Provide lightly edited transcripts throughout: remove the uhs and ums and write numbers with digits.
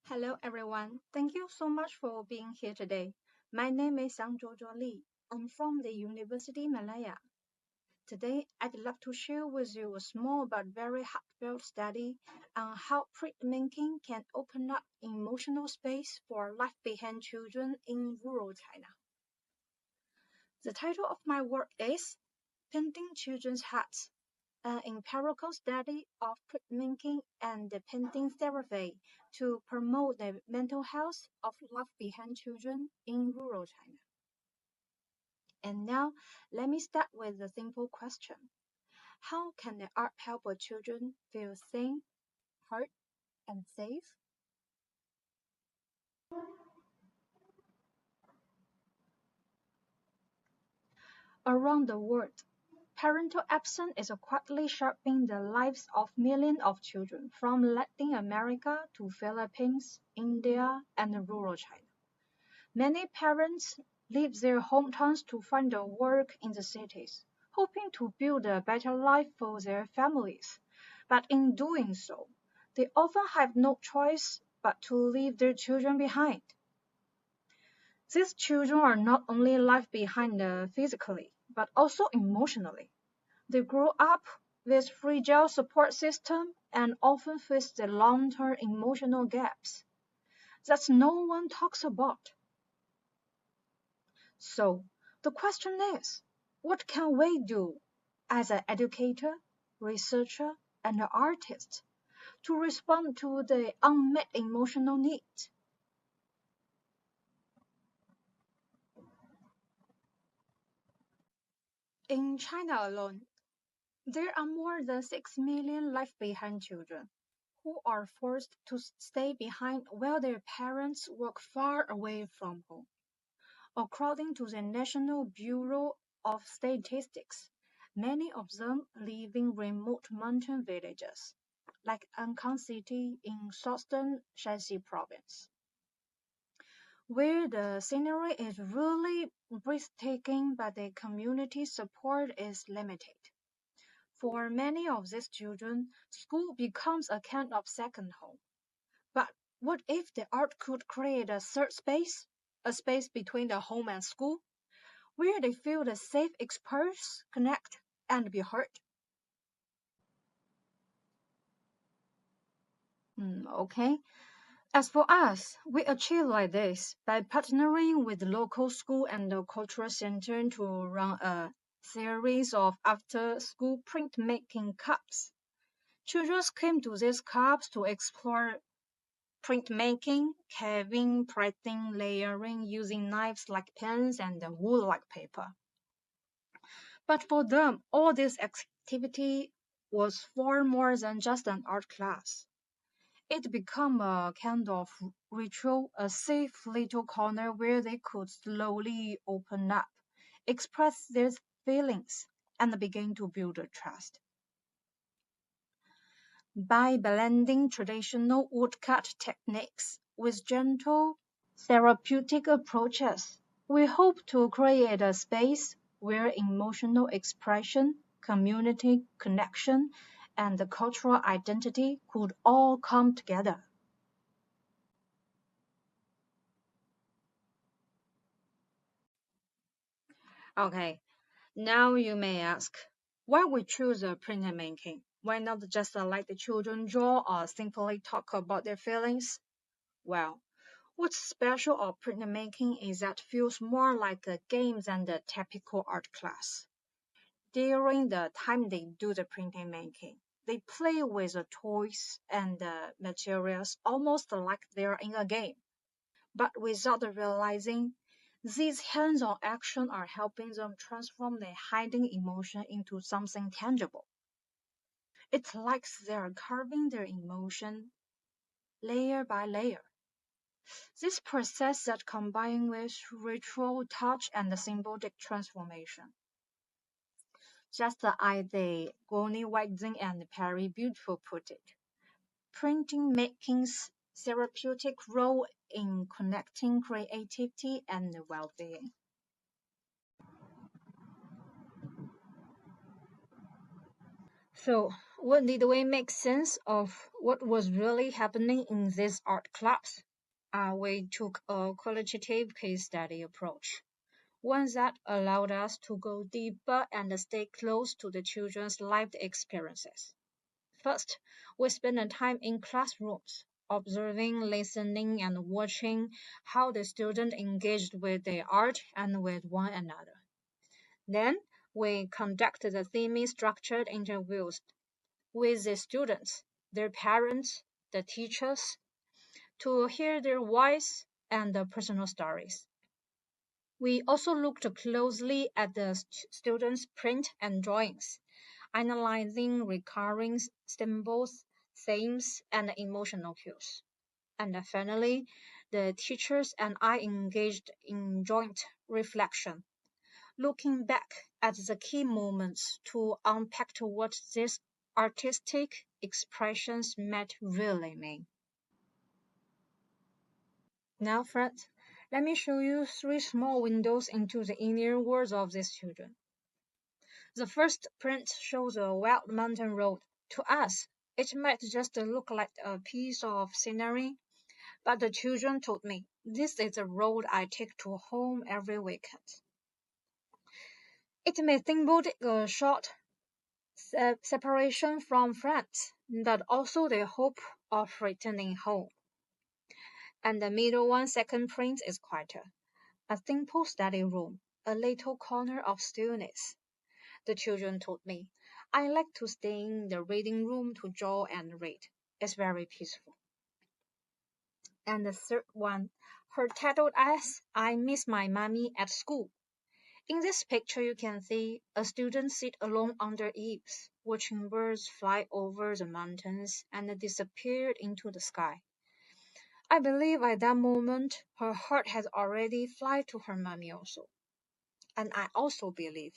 Hello, everyone. Thank you so much for being here today. My name is Sang Jojo Lee. I'm from the University Malaya. Today, I'd love to share with you a small but very heartfelt study on how printmaking can open up emotional space for left behind children in rural China. The title of my work is Painting Children's Hearts, an empirical study of printmaking and the painting therapy to promote the mental health of left-behind children in rural China. And now, let me start with a simple question. How can the art help our children feel seen, heard, and safe? Around the world, parental absence is quietly shaping the lives of millions of children from Latin America to Philippines, India, and rural China. Many parents leave their hometowns to find a work in the cities, hoping to build a better life for their families. But in doing so, they often have no choice but to leave their children behind. These children are not only left behind physically, but also emotionally. They grow up with fragile support system and often face the long-term emotional gaps that no one talks about. So the question is, what can we do as an educator, researcher, and an artist to respond to the unmet emotional needs? In China alone, there are more than 6 million left behind children who are forced to stay behind while their parents work far away from home. According to the National Bureau of Statistics, many of them live in remote mountain villages, like Ankang City in southern Shanxi province, where the scenery is really breathtaking but the community support is limited. For many of these children, school becomes a kind of second home. But what if the art could create a third space, a space between the home and school, where they feel the safe express, connect, and be heard? Okay. As for us, we achieve like this by partnering with the local school and the cultural center to run a series of after-school printmaking clubs. Children came to these clubs to explore printmaking, carving, printing, layering, using knives like pens and wood like paper. But for them, all this activity was far more than just an art class. It became a kind of ritual, a safe little corner where they could slowly open up, express their feelings, and begin to build a trust. By blending traditional woodcut techniques with gentle therapeutic approaches, we hope to create a space where emotional expression, community connection, and the cultural identity could all come together. Okay, now you may ask, why we choose a printmaking? Why not just let the children draw or simply talk about their feelings? Well, what's special about printmaking is that it feels more like a game than the typical art class. During the time they do the printing making, they play with the toys and the materials almost like they're in a game. But without realizing, these hands-on action are helping them transform their hiding emotion into something tangible. It's like they're carving their emotion layer by layer. This process that combines with ritual touch and symbolic transformation. Just as the Goni Wagzing and Perry Beautiful put it, printing making's therapeutic role in connecting creativity and well-being. So, What did we make sense of what was really happening in these art clubs? We took a qualitative case study approach, one that allowed us to go deeper and stay close to the children's lived experiences. First, we spent time in classrooms, observing, listening, and watching how the students engaged with the art and with one another. Then, we conducted the theme-structured interviews with the students, their parents, the teachers, to hear their voice and the personal stories. We also looked closely at the students' print and drawings, analyzing recurring symbols, themes, and emotional cues. And finally, the teachers and I engaged in joint reflection, looking back at the key moments to unpack what these artistic expressions might really mean. Now, friends, let me show you three small windows into the inner worlds of these children. The first print shows a wild mountain road. To us, it might just look like a piece of scenery, but the children told me this is the road I take to home every weekend. It may symbolize a short separation from friends, but also the hope of returning home. And the middle one, second print, is quieter. A simple study room, a little corner of stillness. The children told me, I like to stay in the reading room to draw and read. It's very peaceful. And the third one, her titled as I Miss My Mommy at School. In this picture, you can see a student sit alone under eaves, watching birds fly over the mountains and disappear into the sky. I believe at that moment, her heart has already flown to her mommy also. And I also believe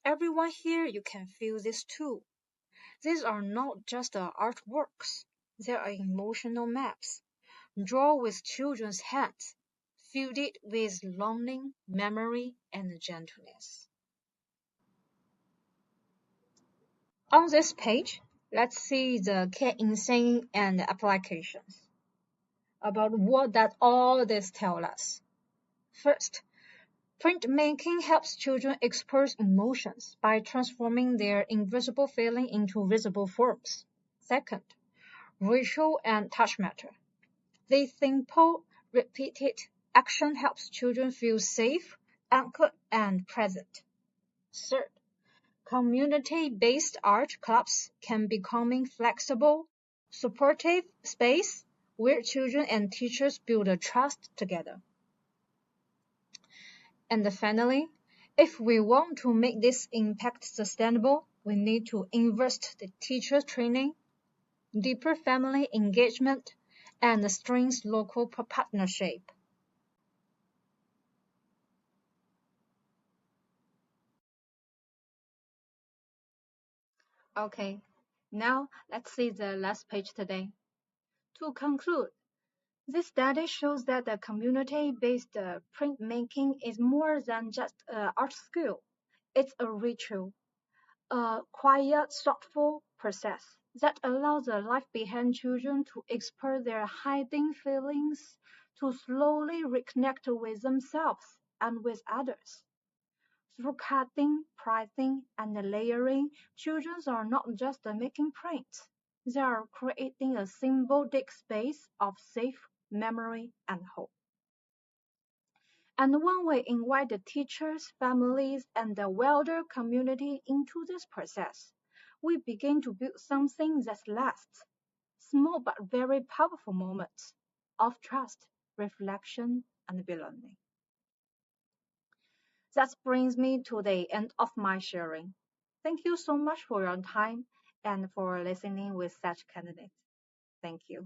everyone here, you can feel this too. These are not just artworks, they are emotional maps, drawn with children's hands, filled it with longing, memory, and gentleness. On this page, let's see the key insights and applications about what that all this tells us. First, printmaking helps children express emotions by transforming their invisible feeling into visible forms. Second, ritual and touch matter. This simple, repeated action helps children feel safe, anchored, and present. Third, community-based art clubs can become flexible, supportive space where children and teachers build a trust together. And finally, if we want to make this impact sustainable, we need to invest the teacher training, deeper family engagement, and strengthen local partnership. Okay, now let's see the last page today. To conclude, this study shows that the community-based printmaking is more than just an art skill. It's a ritual, a quiet, thoughtful process that allows the life behind children to express their hiding feelings, to slowly reconnect with themselves and with others. Through cutting, pricing, and layering, children are not just making prints. They are creating a symbolic space of safe memory and hope. And when we invite the teachers, families, and the wider community into this process, we begin to build something that lasts. Small but very powerful moments of trust, reflection, and belonging. That brings me to the end of my sharing. Thank you so much for your time and for listening with such kindness. Thank you.